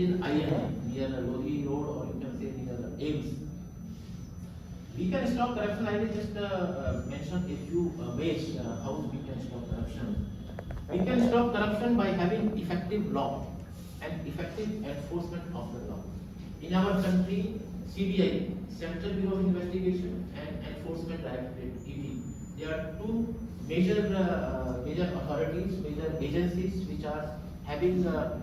in IIM near Lodi Road, or you can say near AIMS. We can stop corruption. I will just mention a few ways how we can stop corruption. We can stop corruption by having effective law and effective enforcement of the law. In our country, CBI, Central Bureau of Investigation, and Enforcement Directorate, ED, there are two major authorities, major agencies which are having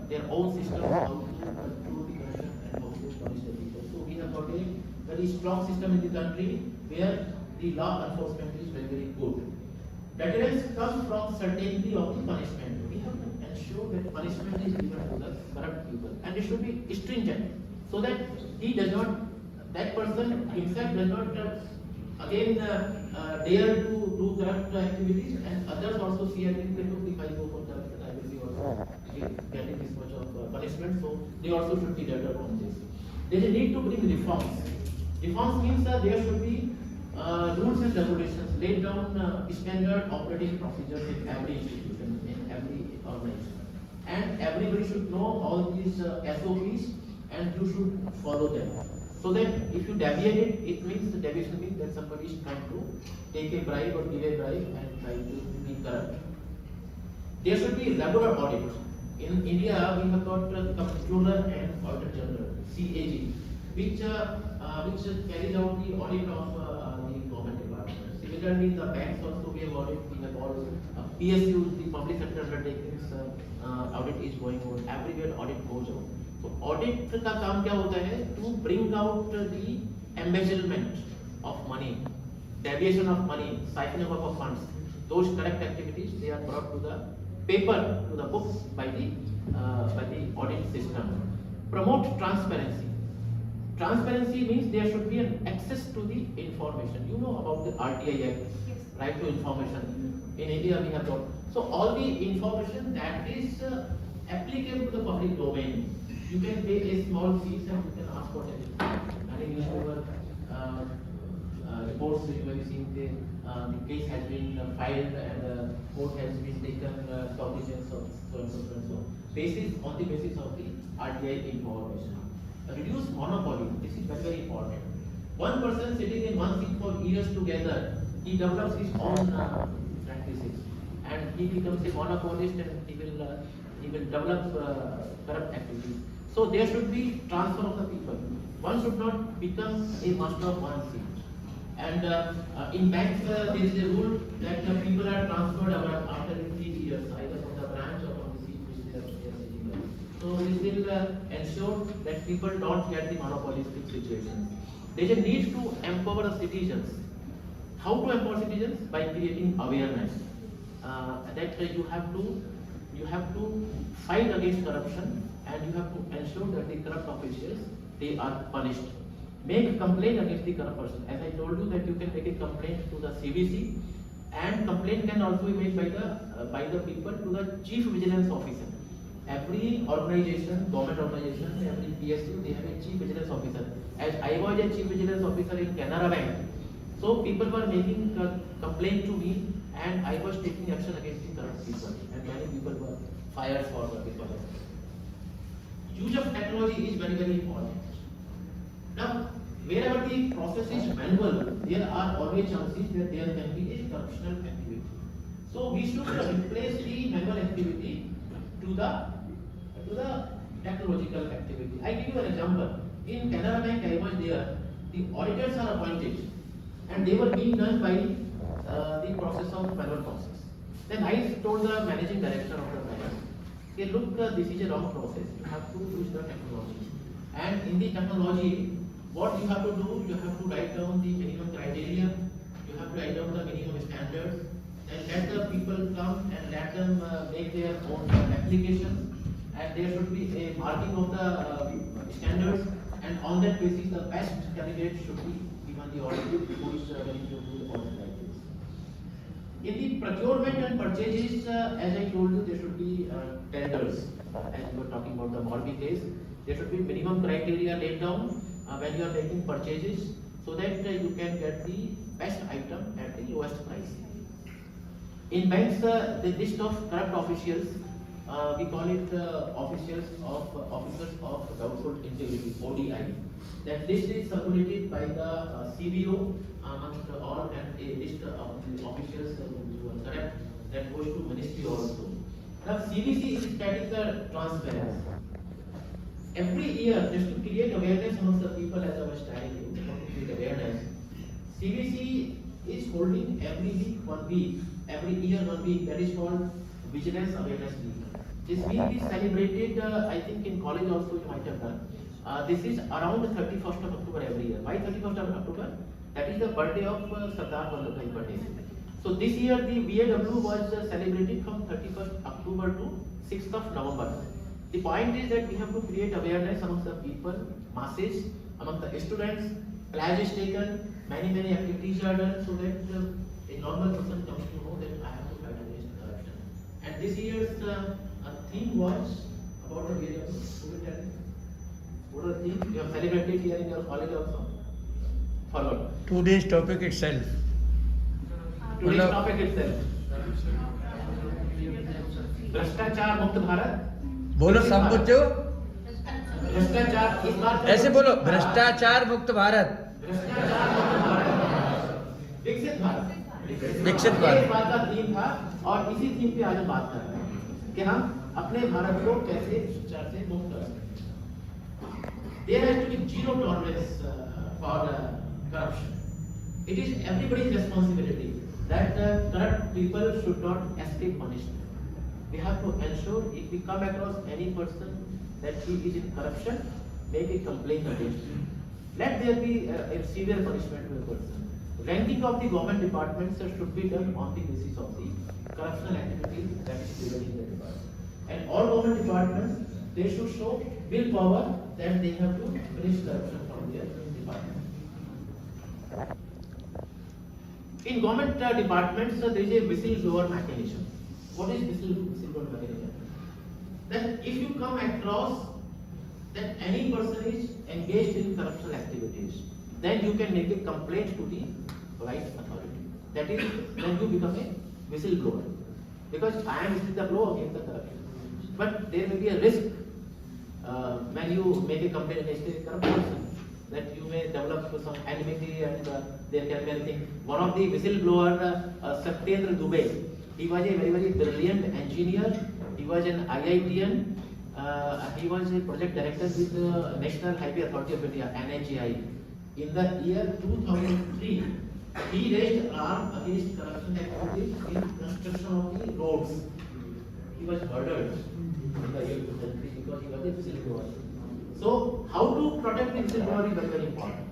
their own system how to control the corruption and how to punish the people. So we have got a very strong system in the country where the law enforcement is very good. Deterrence comes from certainty of the punishment. We have to ensure that punishment is given to the corrupt people, and it should be stringent so that he does not, that person himself does not again dare to do corrupt activities, and others also see, I think, if I go for corruption, I will be also getting this much of punishment, so they also should be deterred from this. There is a need to bring reforms. Reforms means that there should be rules and regulations laid down, standard operating procedures in every institution, in every organization, and everybody should know all these SOPs, and you should follow them. So that if you deviate it, it means the deviation means that somebody is trying to take a bribe or give a bribe and try to be corrupt. There should be regular audit. In India, we have got the Comptroller and Auditor General (CAG), which carries out the audit of the government departments. Similarly, the banks also we have audit. We have all PSUs, the public sector undertakings, audit is going on. Everywhere audit goes on. तो audit का काम क्या होता है? To bring out the embezzlement of money, deviation of money, cycling of funds, those correct activities they are brought to the paper, to the books by the audit system. Promote transparency. Transparency means there should be an access to the information. You know about the RTI Act, right to information. In India we have got, so all the information that is applicable to the public domain. You can pay a small fees and you can ask for anything. And in newspaper reports you have seen the case has been filed and court has been taken cognizance of so and so and so. On the basis of the RTI information. Reduce monopoly. This is very important. One person sitting in one seat for years together, he develops his own practices, and he becomes a monopolist, and he will develop corrupt activities. So there should be transfer of the people. One should not become a master of one seat. And in banks, there is a rule that the people are transferred after 3 years, either from the branch or from the seat which they are sitting on. So this will ensure that people don't get the monopolistic situation. There is a need to empower the citizens. How to empower citizens? By creating awareness that you have to fight against corruption, and you have to ensure that the corrupt officials, they are punished. Make a complaint against the corrupt person. As I told you that you can make a complaint to the CVC, and complaint can also be made by the people to the Chief Vigilance Officer. Every organization, government organization, every PSU, they have a Chief Vigilance Officer. As I was a Chief Vigilance Officer in Canara Bank, so people were making a complaint to me, and I was taking action against the corrupt people, and many people were fired for the because of it. Use of technology is very important. Now, wherever the process is manual, there are always chances that there can be a corruptional activity. So we should replace the manual activity to the technological activity. I give you an example. In Canara Bank, I was there. The auditors are appointed, and they were being done by the process of manual process. Then I told the managing director of the bank, okay, look, this is a wrong process. You have to use the technology. And in the technology, what you have to do, you have to write down the minimum criteria, you have to write down the minimum standards, and let the people come and let them make their own applications. And there should be a marking of the standards, and on that basis, the best candidate should be given the audit who is willing to do the audit like this. In the procurement and purchases, as I told you, there should be tenders. As we were talking about the Morbi case, there should be minimum criteria laid down when you are making purchases, so that you can get the best item at the lowest price. In banks, the list of corrupt officials we call it officers of doubtful integrity (ODI). That list is circulated by the CBO amongst all, and a list of the officials who are correct that goes to ministry also. Now CBC is stating the transparency. Every year, just to create awareness amongst the people, as I was telling you, to create awareness, CBC is holding every week 1 week, every year 1 week, that is called Vigilance Awareness Week. This week is celebrated, I think in college also you might have done. This is around 31st of October every year. Why 31st of October? That is the birthday of Sardar Vallabhbhai Patel. So this year the VAW was celebrated from 31st October to 6th of November. The point is that we have to create awareness amongst the people, masses, among the students. Pledge is taken, many activities are done, so that a normal person comes to know that I have to fight against corruption. And this year's theme was about the VAW. What are the theme you have celebrated here in your college also? Forward. Today's topic itself. Today's topic itself. भ्रष्टाचार मुक्त भारत. बोलो सब कुछ जो भ्रष्टाचार इस बार ऐसे बोलो, भ्रष्टाचार मुक्त भारत, भ्रष्टाचार मुक्त भारत, विकसित भारत. विकसित ये भारत. इस बात का थीम था और इसी थीम पे आज हम बात कर रहे हैं कि हम अपने भारत को कैसे भ्रष्टाचार से मुक्त कर सकते हैं. There has to be zero tolerance for corruption. It is everybody's responsibility that corrupt people should not escape punishment. We have to ensure if we come across any person that he is in corruption, make a complaint against him. Let there be a severe punishment to a person. Ranking of the government departments should be done on the basis of the corruption activities that is prevailing in the department. And all government departments, they should show willpower that they have to finish corruption from their department. In government departments, there is a whistleblower mechanism. What is whistleblower mechanism? That if you come across that any person is engaged in corruption activities, then you can make a complaint to the right authority. That is when you become a whistleblower. Because I am whistling the blow against the corruption. But there may be a risk when you make a complaint against a corrupt person, that you may develop some enmity and there can be anything. One of the whistleblower, Satyendra Dubey, he was a very brilliant engineer. He was an IITian. He was a project director with the National Highway Authority of India, NHAI. In the year 2003, he raised alarm against corruption activities in construction of the roads. He was murdered in the year 2003 because he was a whistleblower. So, how to protect the whistleblower is very important.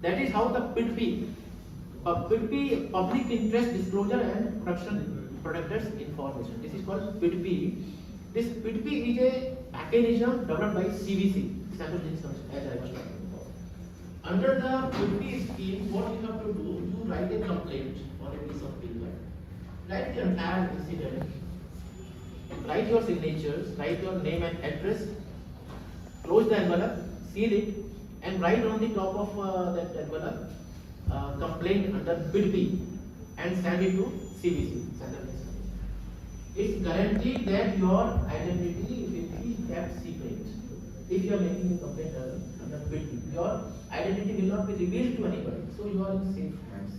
That is how the PIDP, Public Interest Disclosure and Protectors Information. This is called PIDP. This PIDP is a mechanism developed by CBC, Central Business Commission, as I was talking about. Under the PIDP scheme, what you have to do, you write a complaint on a piece of paper, write the entire incident, write your signatures, write your name and address, close the envelope, seal it, and write on the top of that envelope complaint under PIDP and send it to CBC, Central Business Commission. It's guaranteed that your identity will be kept secret. If you are making a complaint under PIDP, your identity will not be revealed to anybody, so you are in safe hands.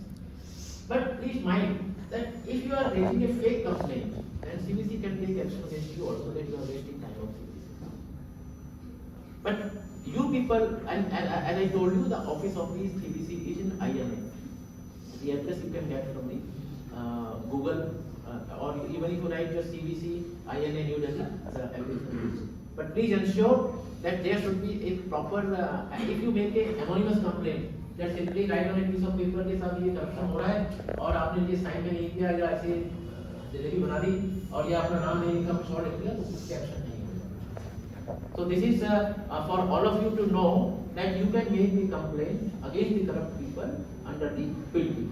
But please mind that if you are raising a fake complaint, then CBC can take action against you also, that you are wasting time of CBC. But you people, and as I told you, the office of the CBC is in INA. The address you can get from the Google, or even if you write your CBC, INA New Delhi, everything is. But please ensure that there should be a proper, if you make a anonymous complaint, that simply write on a piece of paper के साथ ये corruption हो रहा है और आपने ये sign में नहीं किया या ऐसे जलेबी बना दी और ये अपना नाम नहीं लिखा कुछ और लिख दिया तो कुछ action नहीं होगा. So this is for all of you to know that you can make a complaint against the corrupt people under the PIDP.